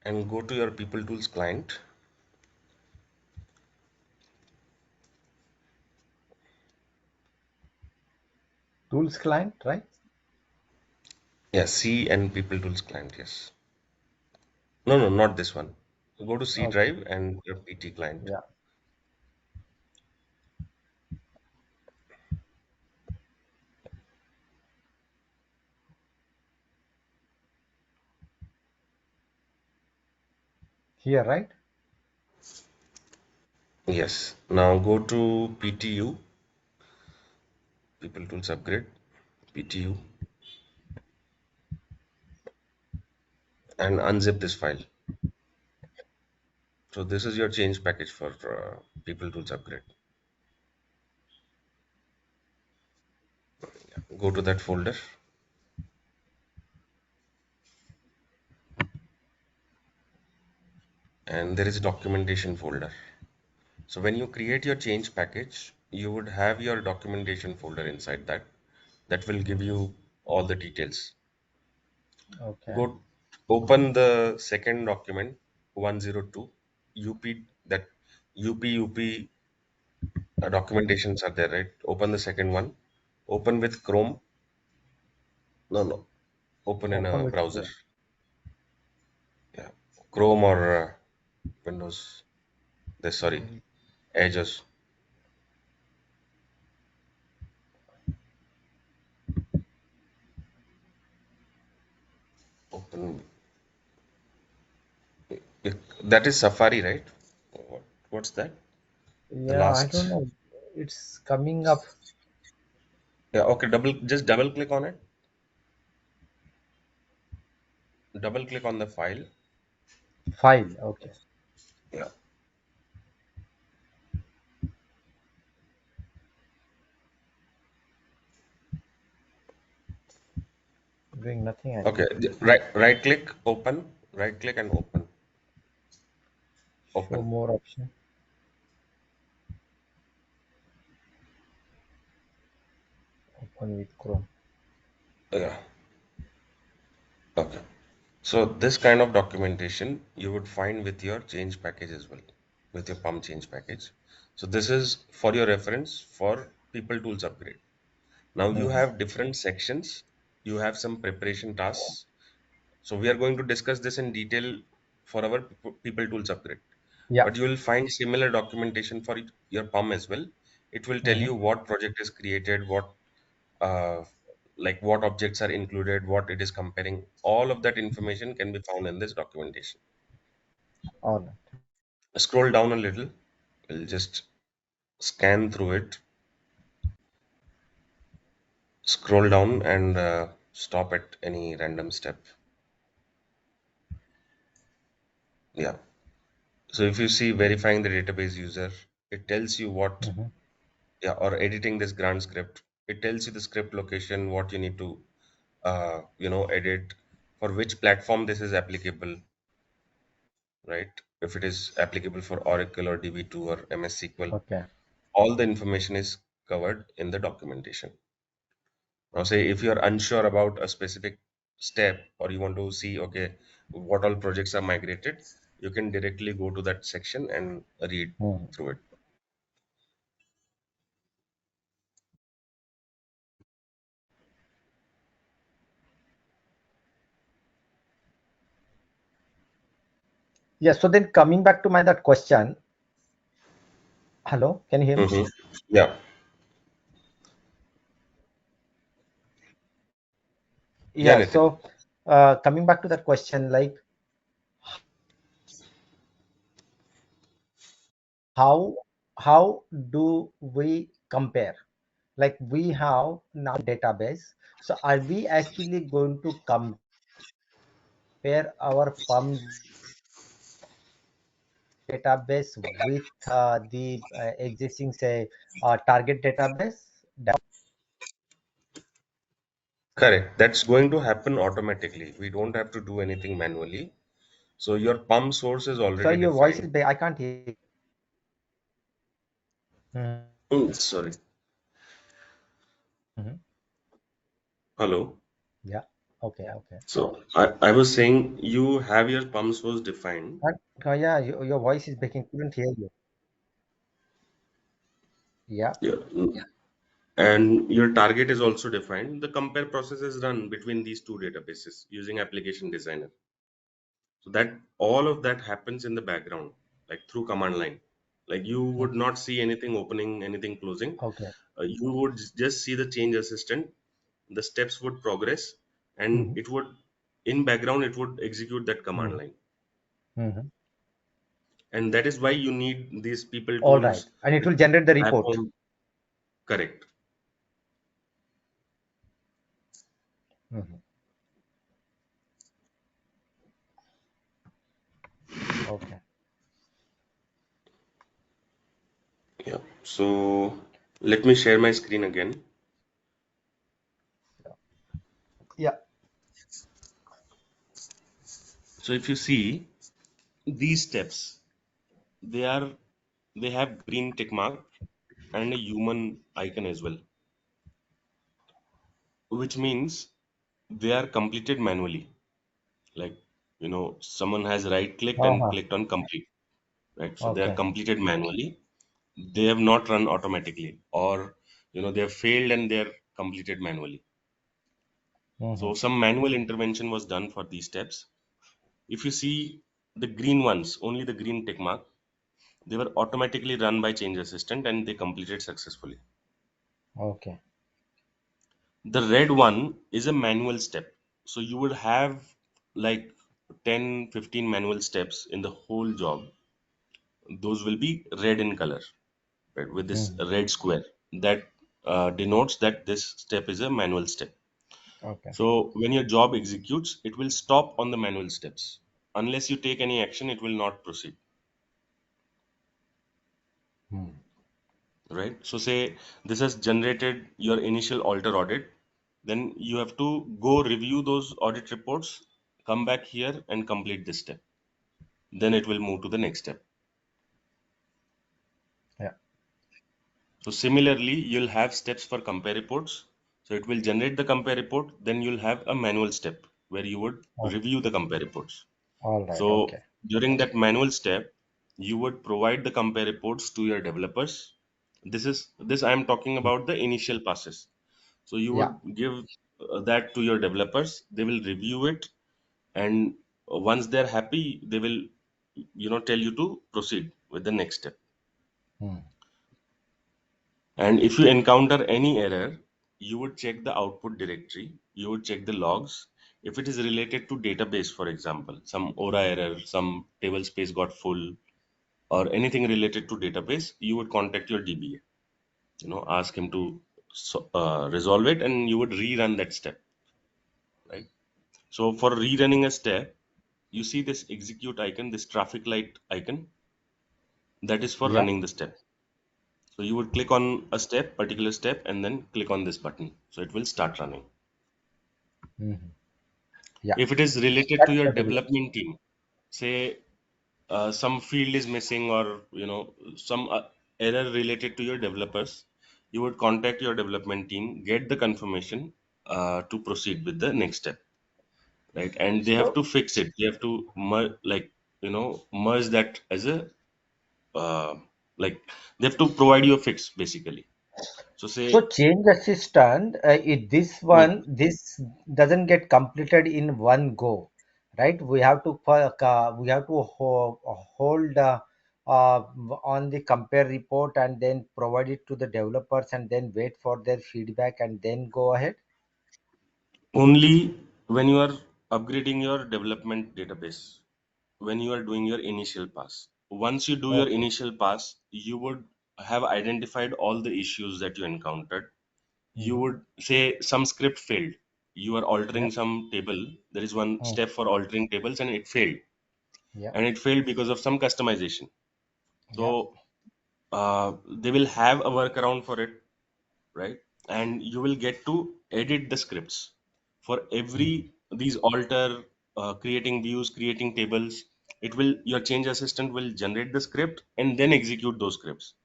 and go to your People Tools client? Tools client, right? Yeah, C and People Tools client, yes. No, no, not this one. Go to C Okay. drive and your PT client. Yeah. Here, right? Yes. Now go to PTU, People Tools Upgrade, PTU, and unzip this file. So this is your change package for People Tools Upgrade. Go to that folder, and there is a documentation folder. So when you create your change package, you would have your documentation folder inside that. That will give you all the details. Okay. Go open the second document 102 UP, that UP documentations are there, right? Open the second one. Open with Chrome. No, no. Open in Open a with browser. Chrome. Yeah. Chrome or Windows. Sorry, Mm, Edges. Open. That is Safari, right? What's that? The Yeah, I don't last. know. It's coming up. Yeah. Okay. Just double click on it. Double click on the file. File. Okay. Yeah. Doing nothing Okay. actually. Right click. Open. Right click and open. Show Open. more option. Open with Chrome. Yeah. Okay. So this kind of documentation you would find with your change package as well, with your pump change package. So this is for your reference for People Tools Upgrade. Now you Mhm. have different sections. You have some preparation tasks. So we are going to discuss this in detail for our People Tools Upgrade. Yeah. But you will find similar documentation for your pump as well. It will tell Mhm. you what project is created, uh, what objects are included, what it is comparing. All of that information can be found in this documentation. All right. Scroll down a little. We'll just scan through it. Scroll down and stop at any random step. Yeah. So if you see verifying the database user, it tells you what, Mhm. yeah, or editing this grant script. It tells you the script location, what you need to, edit, for which platform this is applicable, right? If it is applicable for Oracle or DB2 or MS SQL, Okay. all the information is covered in the documentation. Now, say if you're unsure about a specific step or you want to see, okay, what all projects are migrated, you can directly go to that section and read Mhm. through it. Yeah. So then coming back to my that question. Hello, can you hear me? Hmm. Yeah. Yeah, Yeah. Nitin. So coming back to that question, like how how do we compare? Like we have now database. So are we actually going to compare our pumps database with the existing, say, target database. Correct. That's going to happen automatically. We don't have to do anything manually. So your pump source is So already your voice is defined. big. I can't hear you. Sorry. Mm-hmm. Hello. Yeah. Okay. Okay. So I was saying you have your pump source defined. Yeah, your voice is breaking. Couldn't hear you. Yeah. Yeah. And your target is also defined. The compare process is run between these two databases using application designer. So that all of that happens in the background, like through command line. Like you would Mhm. not see anything opening, anything closing. Okay. You would just see the change assistant. The steps would progress, and Mm-hmm. it would, in background, it would execute that command Mm-hmm. line. Mm-hmm. And that is why you need these people All right. tools, And it like will generate the report. platform. Correct. Mm-hmm. Okay. Yeah. So let me share my screen again. Yeah. So if you see these steps, they are they have green tick mark and a human icon as well, which means they are completed manually. Like, someone has right clicked and Uh-huh. clicked on complete, right? So they are Okay. completed manually. They have not run automatically, or they have failed and they are completed manually. Mm-hmm. So some manual intervention was done for these steps. If you see the green ones, only the green tick mark, they were automatically run by change assistant and they completed successfully. Okay. The red one is a manual step. So you would have like 10, 15 manual steps in the whole job. Those will be red in color, right, with this Mm-hmm. red square. That denotes that this step is a manual step. Okay. So when your job executes, it will stop on the manual steps. Unless you take any action, it will not proceed, Mm. right? So say this has generated your initial alter audit, then you have to go review those audit reports, come back here and complete this step. Then it will move to the next step. Yeah. So similarly, you'll have steps for compare reports. So it will generate the compare report. Then you'll have a manual step where you would Okay. review the compare reports. All right. So Okay. during that manual step, you would provide the compare reports to your developers. This I am talking about the initial passes. So you Yeah. would give that to your developers. They will review it, and once they're happy, they will tell you to proceed with the next step. Mm. And if you encounter any error, you would check the output directory, you would check the logs. If it is related to database, for example, some Aura error, some table space got full, or anything related to database, you would contact your DBA, ask him to resolve it, and you would rerun that step, right? So for rerunning a step, you see this execute icon, this traffic light icon, that is for Yeah. running the step. So you would click on a step, particular step, and then click on this button. So it will start running. Mm-hmm. Yeah. If it is related to That's your totally. development team, say some field is missing, or some error related to your developers, you would contact your development team, get the confirmation to proceed with the next step, right? And they have So to fix it. They have to merge that as a uh, like they have to provide you a fix basically. So So say, change assistant, this mm, one, this doesn't get completed in one go, right? We have to hold on the compare report and then provide it to the developers and then wait for their feedback and then go ahead. only when you are upgrading your development database, when you are doing your initial pass. Once you do your Okay. initial pass, you would have identified all the issues that you encountered. You Mm-hmm. would say some script failed. You are Yeah. altering some table. There is one Mm. step for altering tables and it failed. Yeah. and it failed because of some customization. Yeah. So they will have a workaround for it, right? And you will get to edit the scripts for Mhm. every these alter, creating views, creating tables. It will, your change assistant will generate the script and then execute those scripts.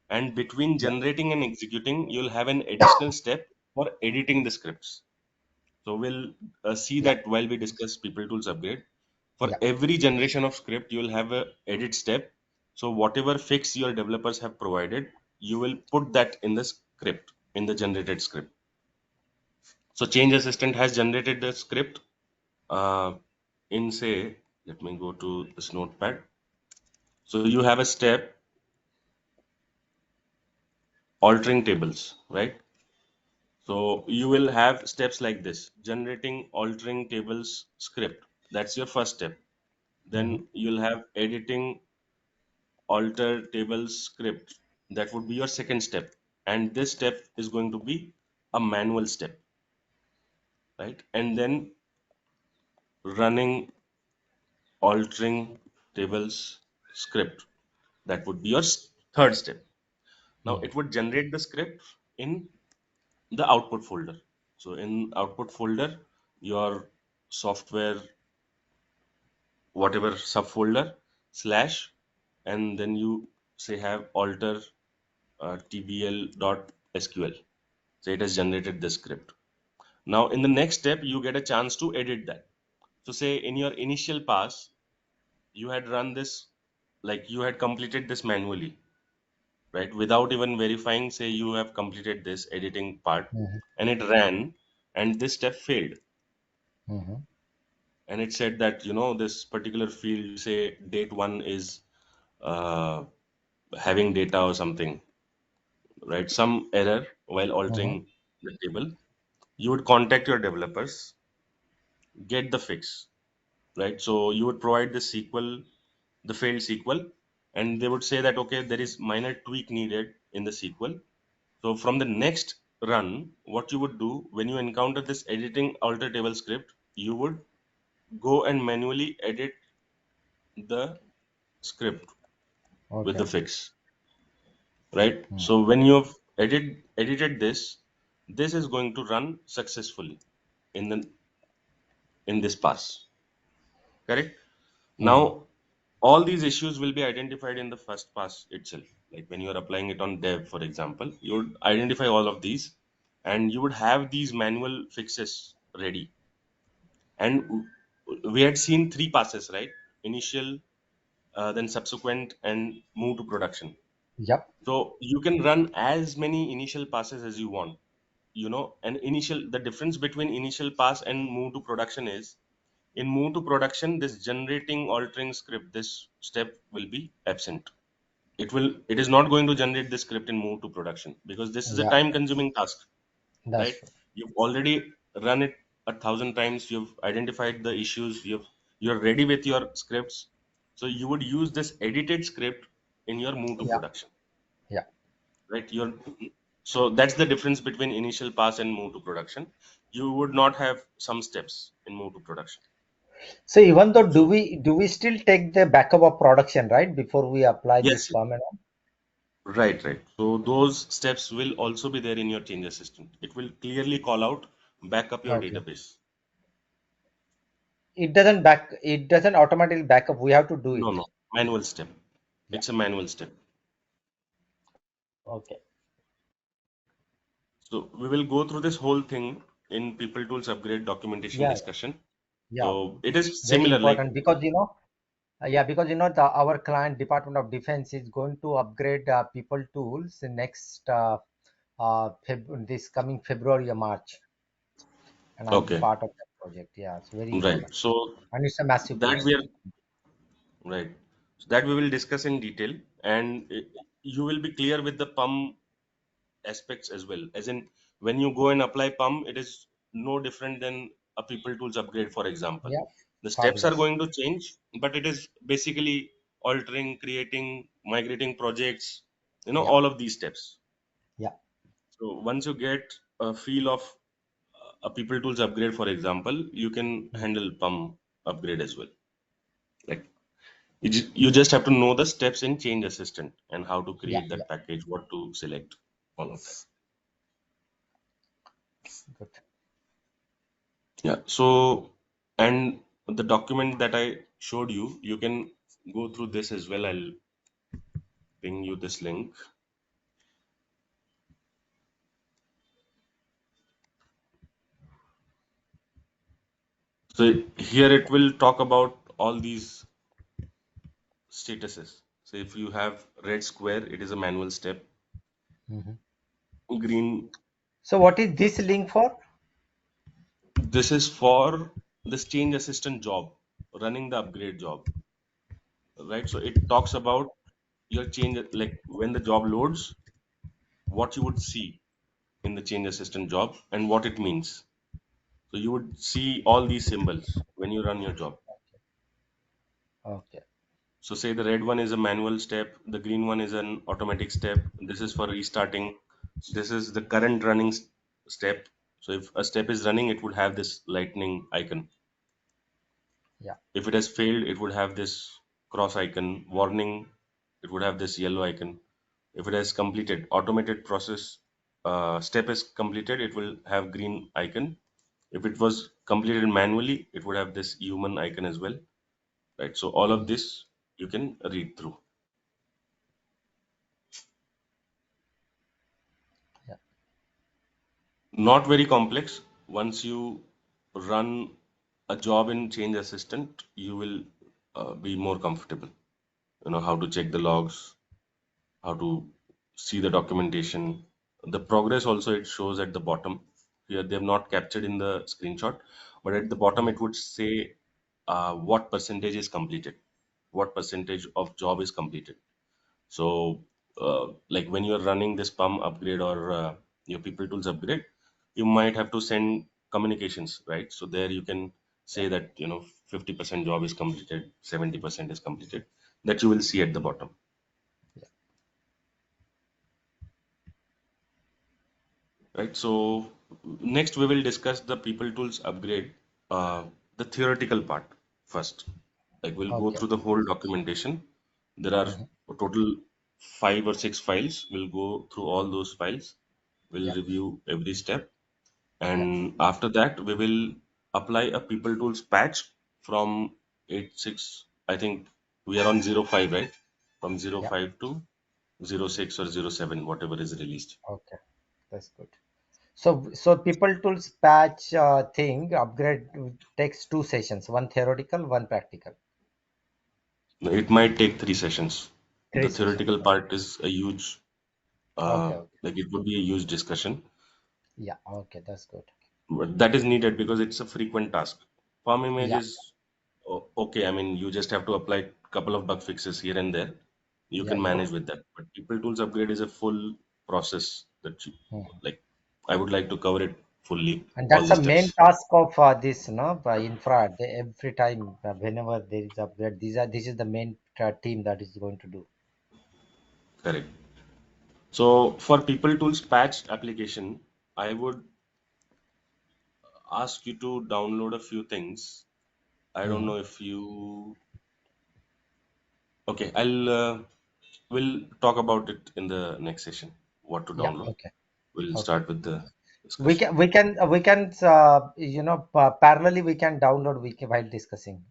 And between Yeah. generating and executing, you'll have an additional step for editing the scripts. So we'll see Yeah. that while we discuss People Tools upgrade. For Yeah. every generation of script, you'll have a edit step. So whatever fix your developers have provided, you will put that in the script, in the generated script. So Change Assistant has generated the script uh, in say, let me go to this notepad. So you have a step altering tables, right? So you will have steps like this: generating, altering tables script. That's your first step. Mhm. Then you'll have editing, alter tables script. That would be your second step. And this step is going to be a manual step, right? And then running, altering tables script. That would be your third step. Now Mhm. it would generate the script in the output folder. So in output folder, your software, whatever subfolder slash, and then you say have alter tbl.sql. So it has generated this script. Now in the next step, you get a chance to edit that. So say in your initial pass, you had run this, like you had completed this manually, right? Without even verifying, say you have completed this editing part Mhm. and it ran and this step failed. Mhm. And it said that, this particular field, say date one is uh, having data or something, right? Some error while Mhm. altering the table. You would contact your developers, get the fix, right? So you would provide the SQL, the failed SQL, and they would say that, okay, there is minor tweak needed in the SQL. So from the next run, what you would do when you encounter this editing alter table script, you would go and manually edit the script with the Okay. fix, right? Mm. So when you've edited this, this is going to run successfully in the in this pass, correct? Mhm. Now all these issues will be identified in the first pass itself. Like when you are applying it on dev, for example, you would identify all of these and you would have these manual fixes ready. And we had seen three passes, right? Initial, then subsequent, and move to production. Yep. So you can run as many initial passes as you want, and the difference between initial pass and move to production is, in move to production, this generating altering script, this step will be absent. It is not going to generate the script and move to production because this is a Yeah. time consuming task, That's right? true. You've already run it 1,000 times, you've identified the issues, you're ready with your scripts. So you would use this edited script in your move to Yeah. production, Yeah. right? So that's the difference between initial pass and move to production. You would not have some steps in move to production. So even though do So we still take the backup of production, right, before we apply this yes, perm and all? right. So those steps will also be there in your change assistant. It will clearly call out, back up your Okay. database. It doesn't automatically back up. We have to do No, it. no, manual step. Yeah. It's a manual step. Okay. So we will go through this whole thing in People Tools Upgrade documentation Yeah. discussion. Yeah. So it is Very similar, like, important because yeah, because our client Department of Defense is going to upgrade people tools in next this coming February or March, and I'll be okay, part of that project. Yeah, it's very right. important, So and it's a massive that we project. are right. So that we will discuss in detail, and you will be clear with the PUM aspects as well. As in, when you go and apply PUM, it is no different than a People Tools upgrade, for example. Yeah, The steps are fabulous. going to change, but it is basically altering, creating, migrating projects, Yeah, all of these steps. yeah. So once you get a feel of a People Tools upgrade, for example, you can Mm. handle PUM upgrade as well. Right. You just have to know the steps in Change Assistant and how to Yeah, create yeah, that package, what to select, all of that. good. Yeah. So, and the document that I showed you, you can go through this as well. I'll ping you this link. So here it will talk about all these statuses. So if you have red square, it is a manual step. Mhm. Green, So what is this link for? this is for this change assistant job, running the upgrade job, right? So it talks about your change, like when the job loads, what you would see in the change assistant job and what it means. So you would see all these symbols when you run your job. Okay. So say the red one is a manual step, the green one is an automatic step. This is for restarting. This is the current running step. So if a step is running, it would have this lightning icon. Yeah. If it has failed, it would have this cross icon. Warning, it would have this yellow icon. If it has completed, automated process step is completed, it will have green icon. If it was completed manually, it would have this human icon as well, right? So all of Mhm. this you can read through. Yeah. Not very complex. Once you run a job in Change Assistant, you will be more comfortable. You know how to check the logs, how to see the documentation. The progress also it shows at the bottom. Here they have not captured in the screenshot, but at the bottom Mhm. it would say what percentage is completed, what percentage of job is completed. So, like when you're running this PUM upgrade or your People Tools upgrade, you might have to send communications, right? So there you can Yeah. say that 50% job is completed, 70% is completed. That you will see at the bottom, Yeah. right? So next we will discuss the People Tools upgrade, uh, the theoretical part first. Like we'll go Okay. through the whole documentation. There are Mhm. a total 5 or 6 files. We'll go through all those files. We'll Yeah. review every step. Yeah. And after that, we will apply a People Tools patch from 8.6. I think we are on 0.5, right? From zero Yeah. five to 0.6 or 0.7, whatever is released. Okay. That's good. So people tools patch thing upgrade takes two sessions, one theoretical, one practical. It might take 3 sessions. Three The sessions. theoretical part is a huge, Okay. Okay. like it would be a huge discussion. Yeah. Okay. That's good. But that is needed because it's a frequent task. Farm image Yeah. is okay. I mean, you just have to apply a couple of bug fixes here and there. You Yeah. can Yeah. manage with that. But People Tools upgrade is a full process that you Mhm. like. I would like to cover it fully, And all that's the the main steps. task of this, infra. Every time, whenever there is upgrade, this is the main team that is going to do. Correct. So for People Tools patched application, I would ask you to download a few things. I don't Mhm. know if you. Okay, we'll talk about it in the next session. What to Yeah. download. Okay. We'll Okay. start with the We discussion. can parallelly we can download while discussing.